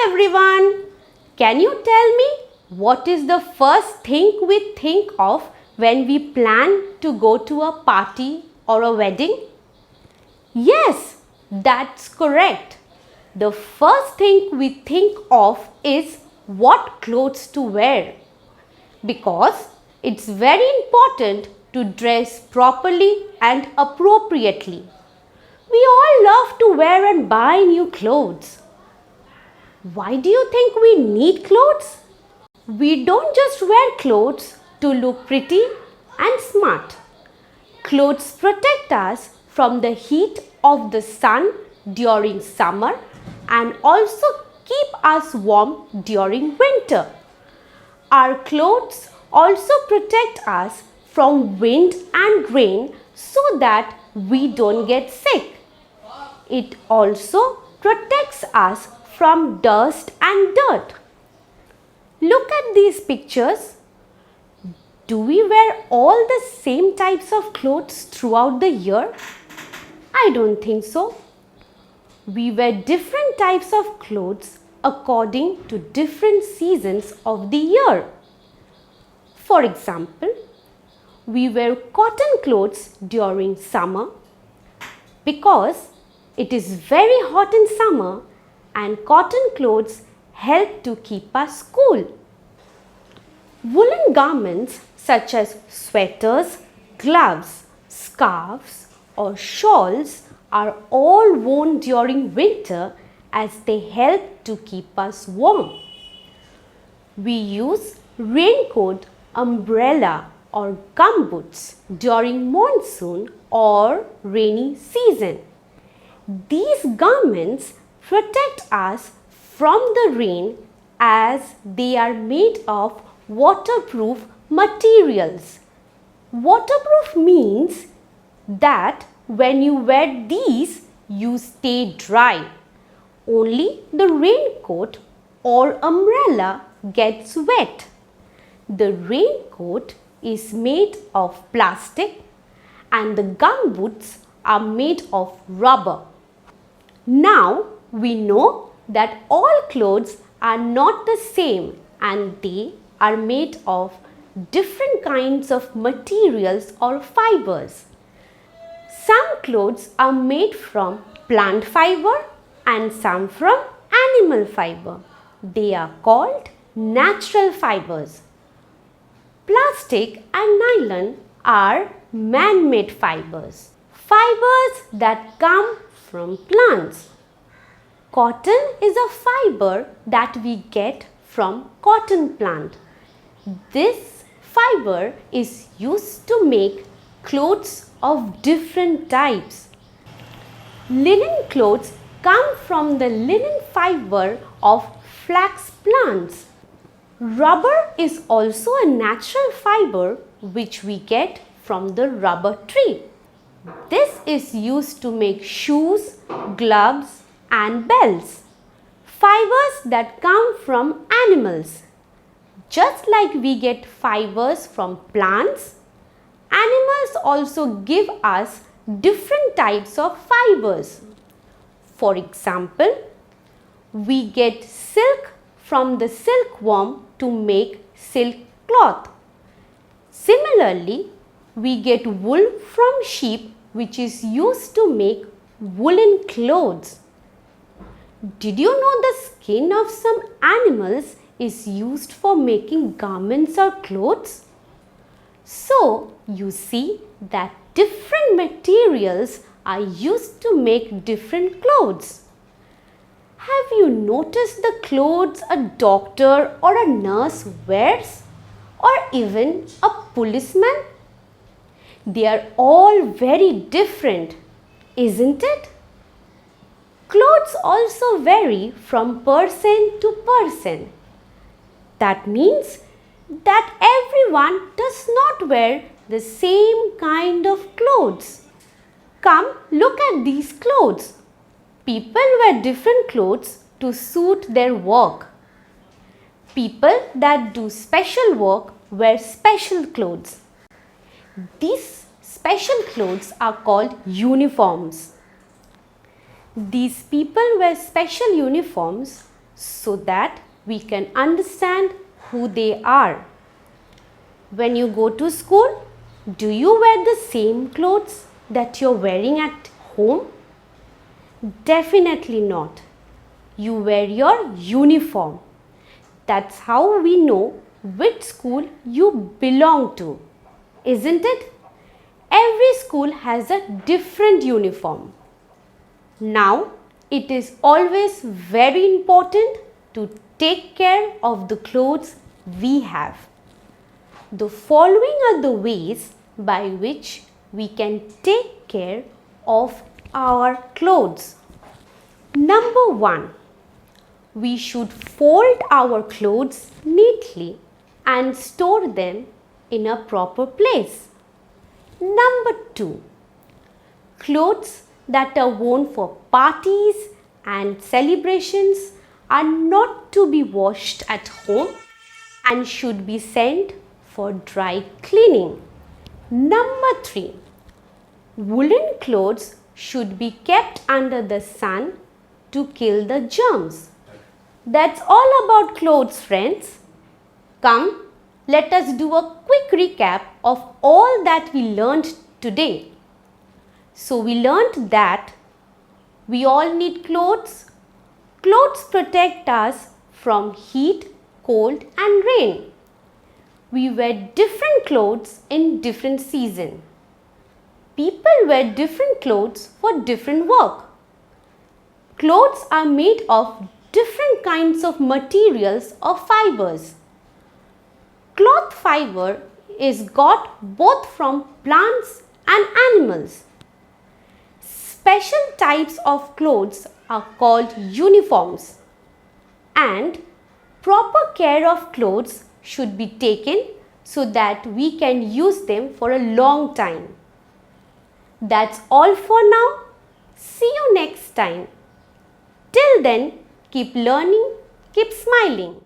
everyone! Can you tell me what is the first thing we think of when we plan to go to a party or a wedding? Yes, that's correct. The first thing we think of is what clothes to wear, because it's very important to dress properly and appropriately. We all love to wear and buy new clothes. Why do you think we need clothes? We don't just wear clothes to look pretty and smart. Clothes protect us from the heat of the sun during summer and also keep us warm during winter. Our clothes also protect us from wind and rain so that we don't get sick. It also protects us from dust and dirt. Look at these pictures. Do we wear all the same types of clothes throughout the year? I don't think so. We wear different types of clothes according to different seasons of the year. For example, we wear cotton clothes during summer because it is very hot in summer and cotton clothes help to keep us cool. Woolen garments such as sweaters, gloves, scarves or shawls are all worn during winter as they help to keep us warm. We use raincoat, umbrella or gumboots during monsoon or rainy season. These garments protect us from the rain as they are made of waterproof materials. Waterproof means that when you wear these, you stay dry. Only the raincoat or umbrella gets wet. The raincoat is made of plastic and the gumboots are made of rubber. Now we know that all clothes are not the same and they are made of different kinds of materials or fibers. Some clothes are made from plant fiber and some from animal fiber. They are called natural fibers. Plastic and nylon are man-made fibers, fibers that come from plants. Cotton is a fiber that we get from cotton plant. This fiber is used to make clothes of different types. Linen clothes come from the linen fiber of flax plants. Rubber is also a natural fiber which we get from the rubber tree. This is used to make shoes, gloves and belts. Fibers that come from animals. Just like we get fibers from plants, animals also give us different types of fibers. For example, we get silk from the silkworm to make silk cloth. Similarly, we get wool from sheep which is used to make woolen clothes. Did you know the skin of some animals is used for making garments or clothes? So, you see that different materials are used to make different clothes. Have you noticed the clothes a doctor or a nurse wears, or even a policeman? They are all very different, isn't it? Clothes also vary from person to person. That means that everyone does not wear the same kind of clothes. Come, look at these clothes. People wear different clothes to suit their work. People that do special work wear special clothes. These special clothes are called uniforms. These people wear special uniforms so that we can understand who they are. When you go to school, do you wear the same clothes that you're wearing at home? Definitely not. You wear your uniform. That's how we know which school you belong to, isn't it? Every school has a different uniform. Now, it is always very important to take care of the clothes we have. The following are the ways by which we can take care of our clothes. Number 1. We should fold our clothes neatly and store them in a proper place. Number 2. Clothes that are worn for parties and celebrations are not to be washed at home and should be sent for dry cleaning. Number 3. Woolen clothes should be kept under the sun to kill the germs. That's all about clothes, friends. Come, let us do a quick recap of all that we learned today. So we learned that we all need clothes. Clothes protect us from heat, cold and rain. We wear different clothes in different seasons. People wear different clothes for different work. Clothes are made of different kinds of materials or fibers. Cloth fiber is got both from plants and animals. Special types of clothes are called uniforms, and proper care of clothes should be taken so that we can use them for a long time. That's all for now. See you next time. Till then, keep learning, keep smiling.